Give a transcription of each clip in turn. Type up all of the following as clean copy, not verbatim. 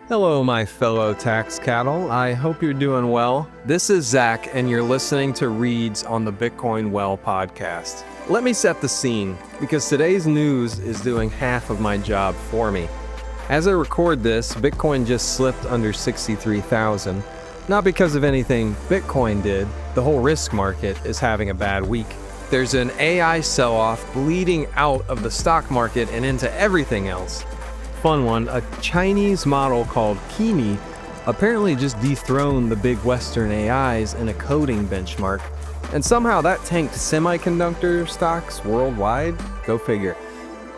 Hello, my fellow tax cattle. I hope you're doing well. This is Zach, and you're listening to Reads on the Bitcoin Well podcast. Let me set the scene, because today's news is doing half of my job for me. As I record this, Bitcoin just slipped under 63,000. Not because of anything Bitcoin did, the whole risk market is having a bad week. There's an AI sell-off bleeding out of the stock market and into everything else. Fun one, a Chinese model called Kimi apparently just dethroned the big Western AIs in a coding benchmark, and somehow that tanked semiconductor stocks worldwide? Go figure.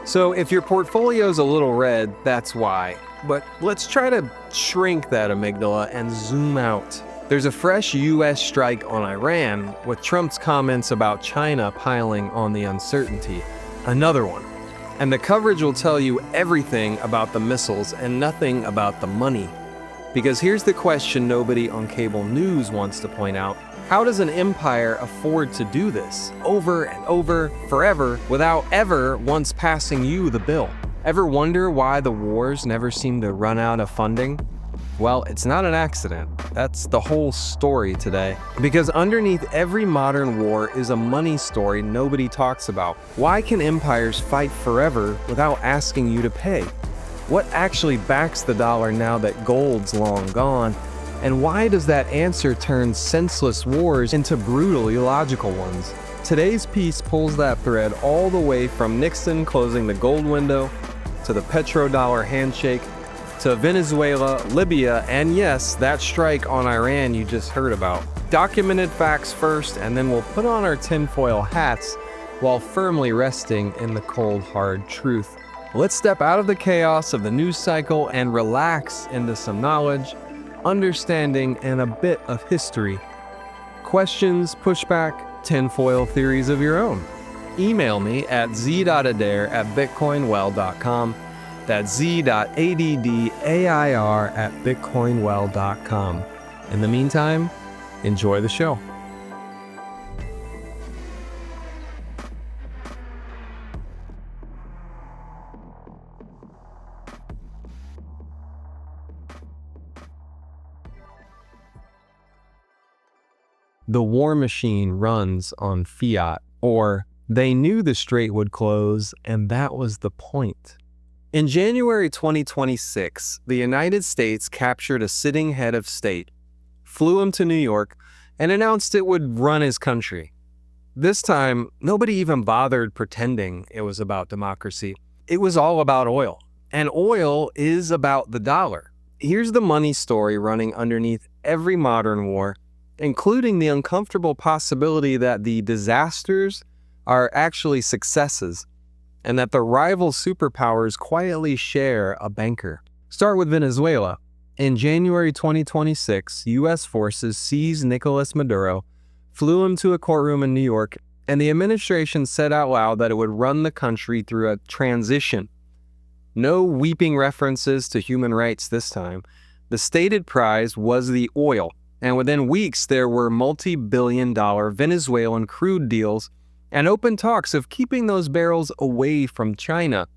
So if your portfolio's a little red, that's why. But let's try to shrink that amygdala and zoom out. There's a fresh US strike on Iran, with Trump's comments about China piling on the uncertainty. Another one. And the coverage will tell you everything about the missiles and nothing about the money. Because here's the question nobody on cable news wants to point out. How does an empire afford to do this over and over, forever, without ever once passing you the bill? Ever wonder why the wars never seem to run out of funding? Well, it's not an accident. That's the whole story today. Because underneath every modern war is a money story nobody talks about. Why can empires fight forever without asking you to pay? What actually backs the dollar now that gold's long gone? And why does that answer turn senseless wars into brutal, illogical ones? Today's piece pulls that thread all the way from Nixon closing the gold window, to the Petrodollar handshake, to Venezuela, Libya, and yes, that strike on Iran you just heard about. Documented facts first, and then we'll put on our tinfoil hats while firmly resting in the cold, hard truth. Let's step out of the chaos of the news cycle and relax into some knowledge, understanding, and a bit of history. Questions, pushback, tinfoil theories of your own? Email me at z.adair@bitcoinwell.com. That's z.addair@bitcoinwell.com. In the meantime, enjoy the show. The war machine runs on fiat, or they knew the strait would close, and that was the point. In January 2026, the United States captured a sitting head of state, flew him to New York, and announced it would run his country. This time, nobody even bothered pretending it was about democracy. It was all about oil, and oil is about the dollar. Here's the money story running underneath every modern war, including the uncomfortable possibility that the disasters are actually successes, and that the rival superpowers quietly share a banker. Start with Venezuela. In January 2026, U.S. forces seized Nicolás Maduro, flew him to a courtroom in New York, and the administration said out loud that it would run the country through a transition. No weeping references to human rights this time. The stated prize was the oil, and within weeks there were multi-billion-dollar Venezuelan crude deals and open talks of keeping those barrels away from China.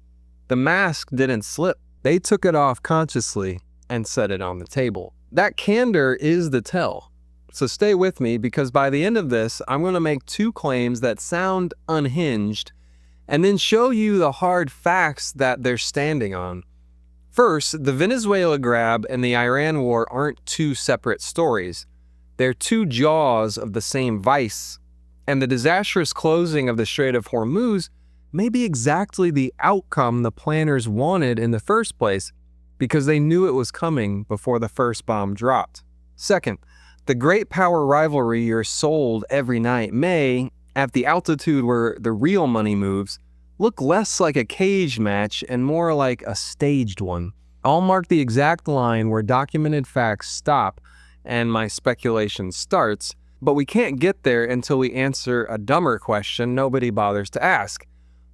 The mask didn't slip. They took it off consciously and set it on the table. That candor is the tell. So stay with me, because by the end of this, I'm going to make two claims that sound unhinged and then show you the hard facts that they're standing on. First, the Venezuela grab and the Iran war aren't two separate stories. They're two jaws of the same vice. And the disastrous closing of the Strait of Hormuz may be exactly the outcome the planners wanted in the first place, because they knew it was coming before the first bomb dropped. Second, the great power rivalry you're sold every night may, at the altitude where the real money moves, look less like a cage match and more like a staged one. I'll mark the exact line where documented facts stop and my speculation starts, but we can't get there until we answer a dumber question nobody bothers to ask.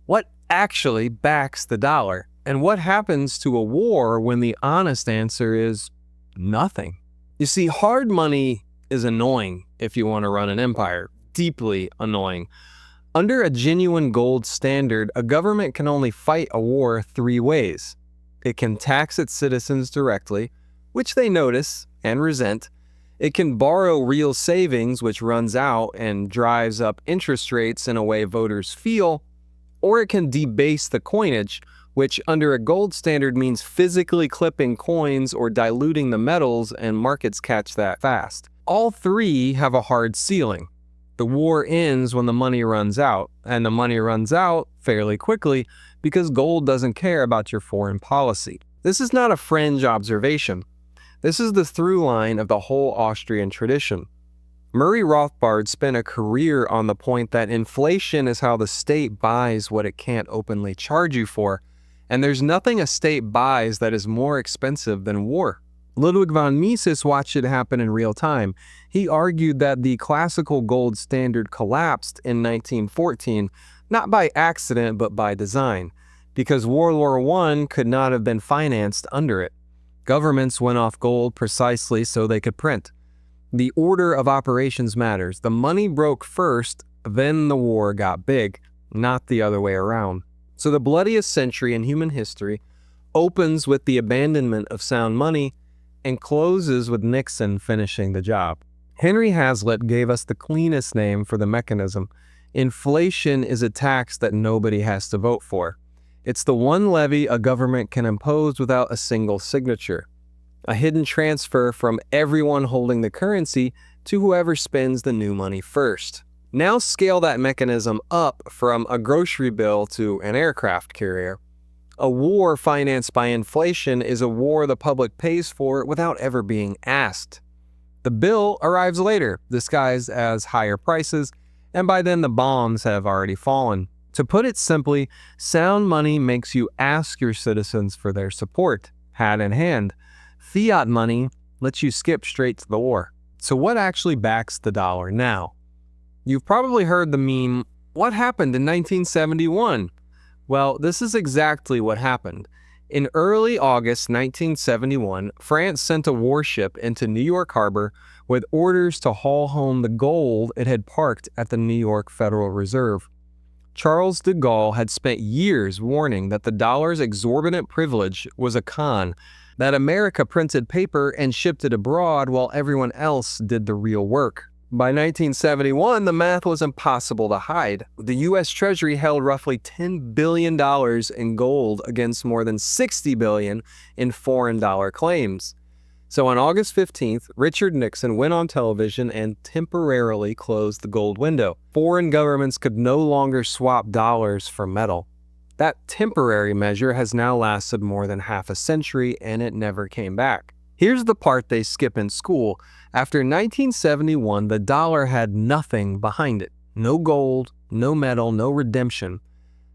What actually backs the dollar? And what happens to a war when the honest answer is nothing? You see, hard money is annoying if you want to run an empire. Deeply annoying. Under a genuine gold standard, a government can only fight a war three ways. It can tax its citizens directly, which they notice and resent. It can borrow real savings, which runs out and drives up interest rates in a way voters feel, or it can debase the coinage, which under a gold standard means physically clipping coins or diluting the metals, and markets catch that fast. All three have a hard ceiling. The war ends when the money runs out, and the money runs out fairly quickly because gold doesn't care about your foreign policy. This is not a fringe observation. This is the through line of the whole Austrian tradition. Murray Rothbard spent a career on the point that inflation is how the state buys what it can't openly charge you for, and there's nothing a state buys that is more expensive than war. Ludwig von Mises watched it happen in real time. He argued that the classical gold standard collapsed in 1914, not by accident but by design, because World War I could not have been financed under it. Governments went off gold precisely so they could print. The order of operations matters. The money broke first, then the war got big, not the other way around. So the bloodiest century in human history opens with the abandonment of sound money and closes with Nixon finishing the job. Henry Hazlitt gave us the cleanest name for the mechanism. Inflation is a tax that nobody has to vote for. It's the one levy a government can impose without a single signature. A hidden transfer from everyone holding the currency to whoever spends the new money first. Now scale that mechanism up from a grocery bill to an aircraft carrier. A war financed by inflation is a war the public pays for without ever being asked. The bill arrives later, disguised as higher prices, and by then the bombs have already fallen. To put it simply, sound money makes you ask your citizens for their support, hat in hand. Fiat money lets you skip straight to the war. So what actually backs the dollar now? You've probably heard the meme, "What happened in 1971?" Well, this is exactly what happened. In early August 1971, France sent a warship into New York Harbor with orders to haul home the gold it had parked at the New York Federal Reserve. Charles de Gaulle had spent years warning that the dollar's exorbitant privilege was a con, that America printed paper and shipped it abroad while everyone else did the real work. By 1971, the math was impossible to hide. The U.S. Treasury held roughly $10 billion in gold against more than $60 billion in foreign dollar claims. So on August 15th, Richard Nixon went on television and temporarily closed the gold window. Foreign governments could no longer swap dollars for metal. That temporary measure has now lasted more than half a century, and it never came back. Here's the part they skip in school. After 1971, the dollar had nothing behind it. No gold, no metal, no redemption.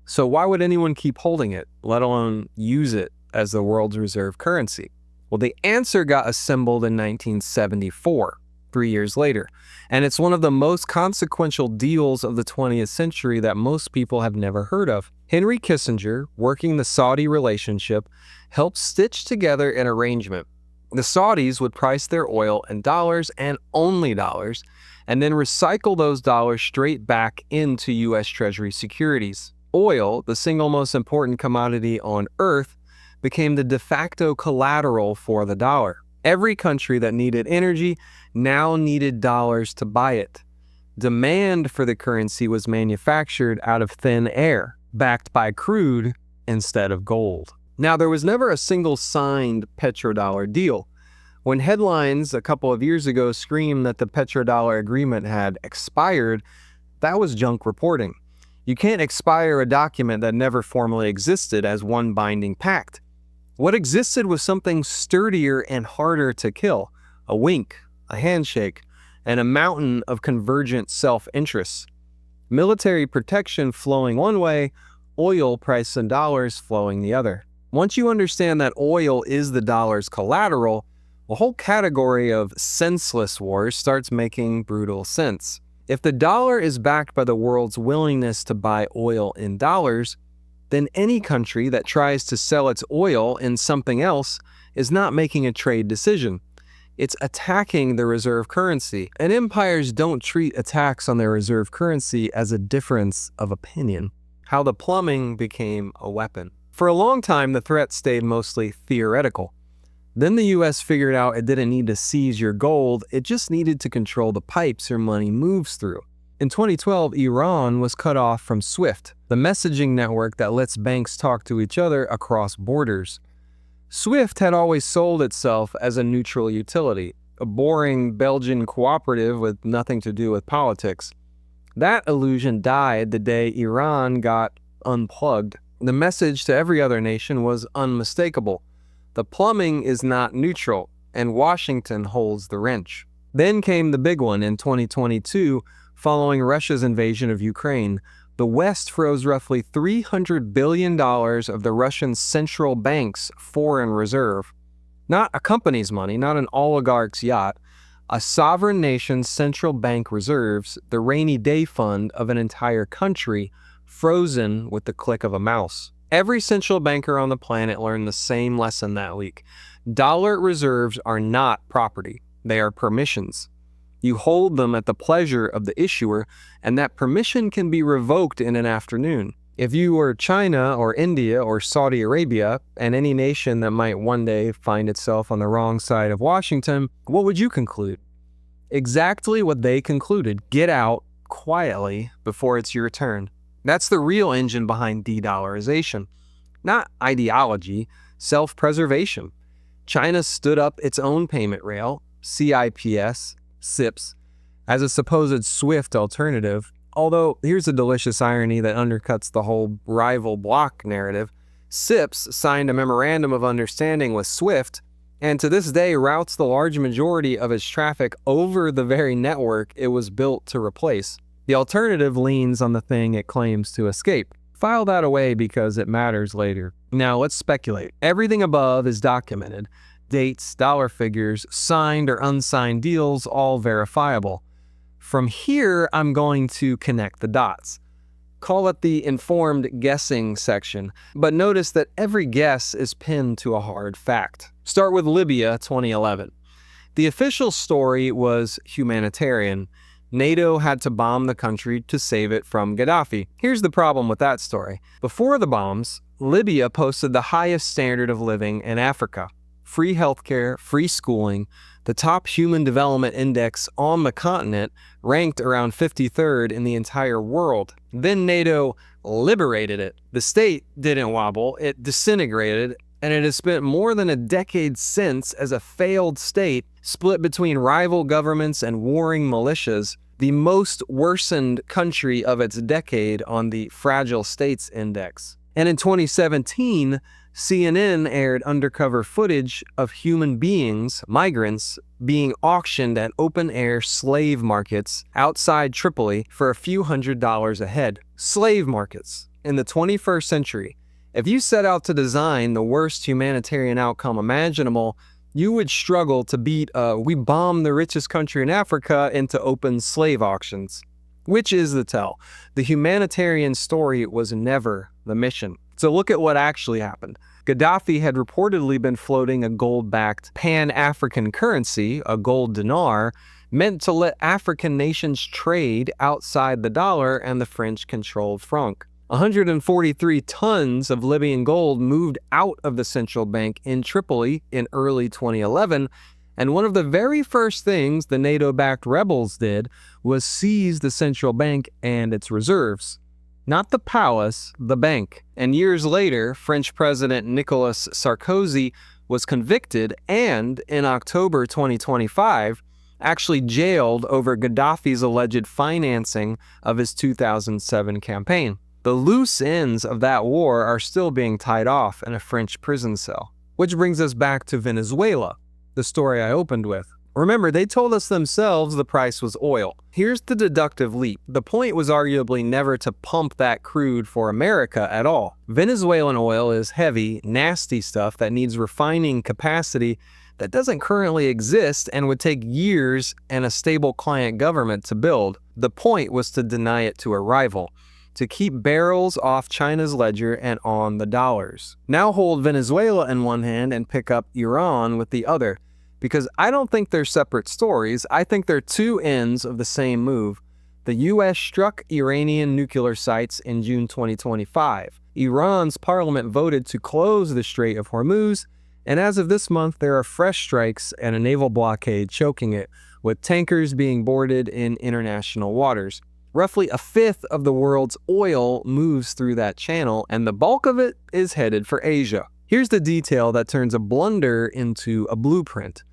So why would anyone keep holding it, let alone use it as the world's reserve currency? Well, the answer got assembled in 1974, 3 years later, and it's one of the most consequential deals of the 20th century that most people have never heard of. Henry Kissinger, working the Saudi relationship, helped stitch together an arrangement. The Saudis would price their oil in dollars and only dollars, and then recycle those dollars straight back into U.S. Treasury securities. Oil, the single most important commodity on Earth, became the de facto collateral for the dollar. Every country that needed energy now needed dollars to buy it. Demand for the currency was manufactured out of thin air, backed by crude instead of gold. Now, there was never a single signed petrodollar deal. When headlines a couple of years ago screamed that the petrodollar agreement had expired, that was junk reporting. You can't expire a document that never formally existed as one binding pact. What existed was something sturdier and harder to kill: a wink, a handshake, and a mountain of convergent self-interests. Military protection flowing one way, oil priced in dollars flowing the other. Once you understand that oil is the dollar's collateral, a whole category of senseless wars starts making brutal sense. If the dollar is backed by the world's willingness to buy oil in dollars, then any country that tries to sell its oil in something else is not making a trade decision. It's attacking the reserve currency, and empires don't treat attacks on their reserve currency as a difference of opinion. How the plumbing became a weapon. For a long time, the threat stayed mostly theoretical. Then the US figured out it didn't need to seize your gold, it just needed to control the pipes your money moves through. In 2012, Iran was cut off from SWIFT, the messaging network that lets banks talk to each other across borders. SWIFT had always sold itself as a neutral utility, a boring Belgian cooperative with nothing to do with politics. That illusion died the day Iran got unplugged. The message to every other nation was unmistakable. The plumbing is not neutral, and Washington holds the wrench. Then came the big one in 2022, following Russia's invasion of Ukraine. The West froze roughly $300 billion of the Russian central bank's foreign reserve. Not a company's money, not an oligarch's yacht. A sovereign nation's central bank reserves, the rainy day fund of an entire country, frozen with the click of a mouse. Every central banker on the planet learned the same lesson that week. Dollar reserves are not property. They are permissions. You hold them at the pleasure of the issuer, and that permission can be revoked in an afternoon. If you were China or India or Saudi Arabia, and any nation that might one day find itself on the wrong side of Washington, what would you conclude? Exactly what they concluded. Get out quietly before it's your turn. That's the real engine behind de-dollarization. Not ideology, self-preservation. China stood up its own payment rail, CIPS, SIPS, as a supposed SWIFT alternative. Although, here's a delicious irony that undercuts the whole rival bloc narrative. SIPS signed a memorandum of understanding with SWIFT, and to this day routes the large majority of its traffic over the very network it was built to replace. The alternative leans on the thing it claims to escape. File that away because it matters later. Now let's speculate. Everything above is documented. Dates, dollar figures, signed or unsigned deals, all verifiable. From here, I'm going to connect the dots. Call it the informed guessing section, but notice that every guess is pinned to a hard fact. Start with Libya 2011. The official story was humanitarian. NATO had to bomb the country to save it from Gaddafi. Here's the problem with that story. Before the bombs, Libya posted the highest standard of living in Africa. Free healthcare, free schooling, the top human development index on the continent, ranked around 53rd in the entire world. Then NATO liberated it. The state didn't wobble, it disintegrated, and it has spent more than a decade since as a failed state, split between rival governments and warring militias, the most worsened country of its decade on the Fragile States Index. And in 2017, CNN aired undercover footage of human beings, migrants, being auctioned at open-air slave markets outside Tripoli for a few $100s a head. Slave markets. In the 21st century, if you set out to design the worst humanitarian outcome imaginable, you would struggle to beat we bombed the richest country in Africa into open slave auctions. Which is the tell? The humanitarian story was never the mission. So look at what actually happened. Gaddafi had reportedly been floating a gold-backed Pan-African currency, a gold dinar, meant to let African nations trade outside the dollar and the French-controlled franc. 143 tons of Libyan gold moved out of the central bank in Tripoli in early 2011, and one of the very first things the NATO-backed rebels did was seize the central bank and its reserves. Not the palace, the bank. And years later, French President Nicolás Sarkozy was convicted and, in October 2025, actually jailed over Gaddafi's alleged financing of his 2007 campaign. The loose ends of that war are still being tied off in a French prison cell. Which brings us back to Venezuela, the story I opened with. Remember, they told us themselves the price was oil. Here's the deductive leap. The point was arguably never to pump that crude for America at all. Venezuelan oil is heavy, nasty stuff that needs refining capacity that doesn't currently exist and would take years and a stable client government to build. The point was to deny it to a rival, to keep barrels off China's ledger and on the dollars. Now hold Venezuela in one hand and pick up Iran with the other. Because I don't think they're separate stories, I think they're two ends of the same move. The US struck Iranian nuclear sites in June 2025. Iran's parliament voted to close the Strait of Hormuz, And as of this month, there are fresh strikes and a naval blockade choking it, with tankers being boarded in international waters. Roughly a fifth of the world's oil moves through that channel, and the bulk of it is headed for Asia. Here's the detail that turns a blunder into a blueprint.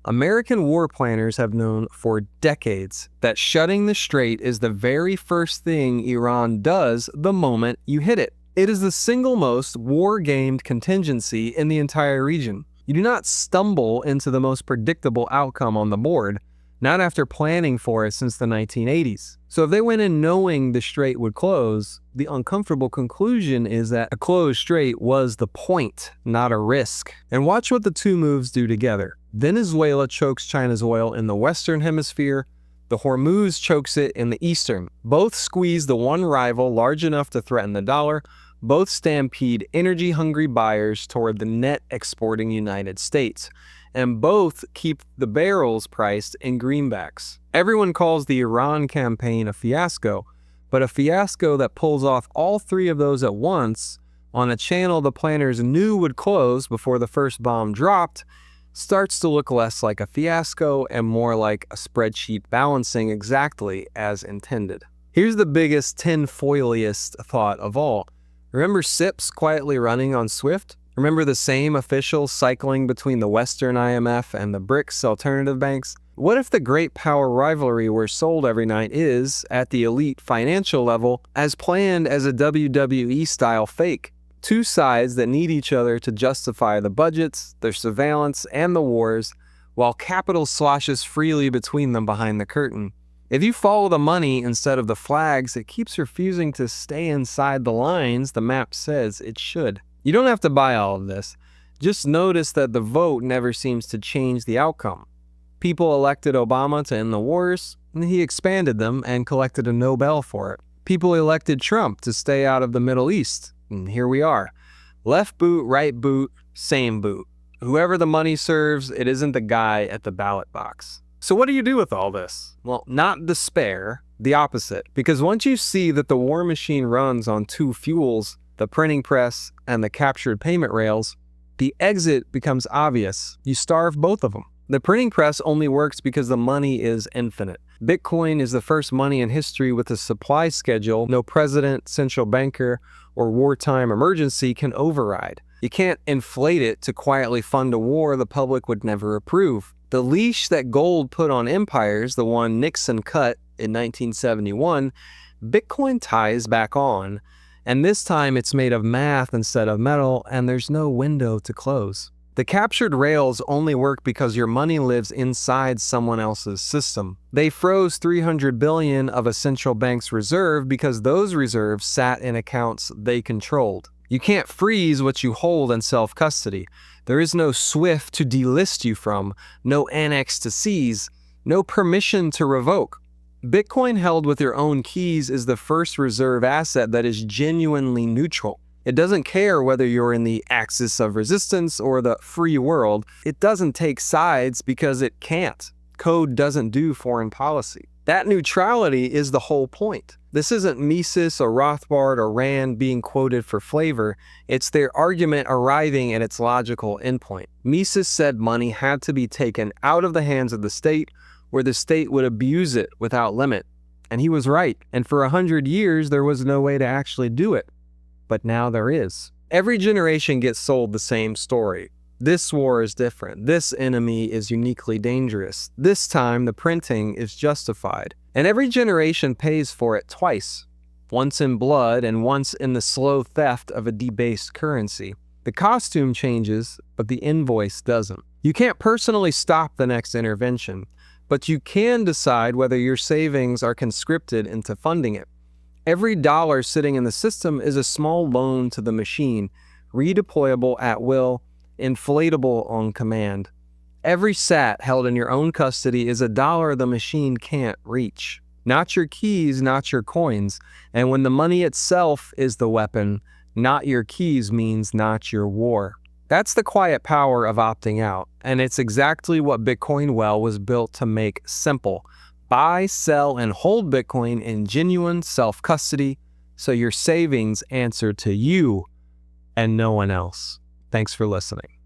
American war planners have known for decades that shutting the strait is the very first thing Iran does the moment you hit it. It is the single most war-gamed contingency in the entire region. You do not stumble into the most predictable outcome on the board, not after planning for it since the 1980s. So if they went in knowing the strait would close, the uncomfortable conclusion is that a closed strait was the point, not a risk. And watch what the two moves do together. Venezuela chokes China's oil in the Western Hemisphere. The Hormuz chokes it in the Eastern. Both squeeze the one rival large enough to threaten the dollar. Both stampede energy-hungry buyers toward the net exporting United States. And both keep the barrels priced in greenbacks. Everyone calls the Iran campaign a fiasco, but a fiasco that pulls off all three of those at once on a channel the planners knew would close before the first bomb dropped starts to look less like a fiasco and more like a spreadsheet balancing exactly as intended. Here's the biggest tinfoiliest thought of all. Remember SIPs quietly running on SWIFT? Remember the same officials cycling between the Western IMF and the BRICS alternative banks? What if the great power rivalry we're sold every night is, at the elite financial level, as planned as a WWE-style fake? Two sides that need each other to justify the budgets, their surveillance, and the wars, while capital sloshes freely between them behind the curtain. If you follow the money instead of the flags, it keeps refusing to stay inside the lines the map says it should. You don't have to buy all of this. Just notice that the vote never seems to change the outcome. People elected Obama to end the wars, and he expanded them and collected a Nobel for it. People elected Trump to stay out of the Middle East, and here we are. Left boot, right boot, same boot. Whoever the money serves, it isn't the guy at the ballot box. So what do you do with all this? Well, not despair, the opposite. Because once you see that the war machine runs on two fuels, the printing press and the captured payment rails, the exit becomes obvious. You starve both of them. The printing press only works because the money is infinite. Bitcoin is the first money in history with a supply schedule no president, central banker, or wartime emergency can override. You can't inflate it to quietly fund a war the public would never approve. The leash that gold put on empires, the one Nixon cut in 1971, Bitcoin ties back on, and this time it's made of math instead of metal, and there's no window to close. The captured rails only work because your money lives inside someone else's system. They froze $300 billion of a central bank's reserve because those reserves sat in accounts they controlled. You can't freeze what you hold in self-custody. There is no SWIFT to delist you from, no annex to seize, no permission to revoke. Bitcoin held with your own keys is the first reserve asset that is genuinely neutral. It doesn't care whether you're in the axis of resistance or the free world. It doesn't take sides because it can't. Code doesn't do foreign policy. That neutrality is the whole point. This isn't Mises or Rothbard or Rand being quoted for flavor. It's their argument arriving at its logical endpoint. Mises said money had to be taken out of the hands of the state, where the state would abuse it without limit. And he was right. And for 100 years, there was no way to actually do it. But now there is. Every generation gets sold the same story. This war is different. This enemy is uniquely dangerous. This time, the printing is justified. And every generation pays for it twice. Once in blood and once in the slow theft of a debased currency. The costume changes, but the invoice doesn't. You can't personally stop the next intervention, but you can decide whether your savings are conscripted into funding it. Every dollar sitting in the system is a small loan to the machine, redeployable at will, inflatable on command. Every sat held in your own custody is a dollar the machine can't reach. Not your keys, not your coins. And when the money itself is the weapon, not your keys means not your war. That's the quiet power of opting out, and it's exactly what Bitcoin Well was built to make simple. Buy, sell, and hold Bitcoin in genuine self-custody so your savings answer to you and no one else. Thanks for listening.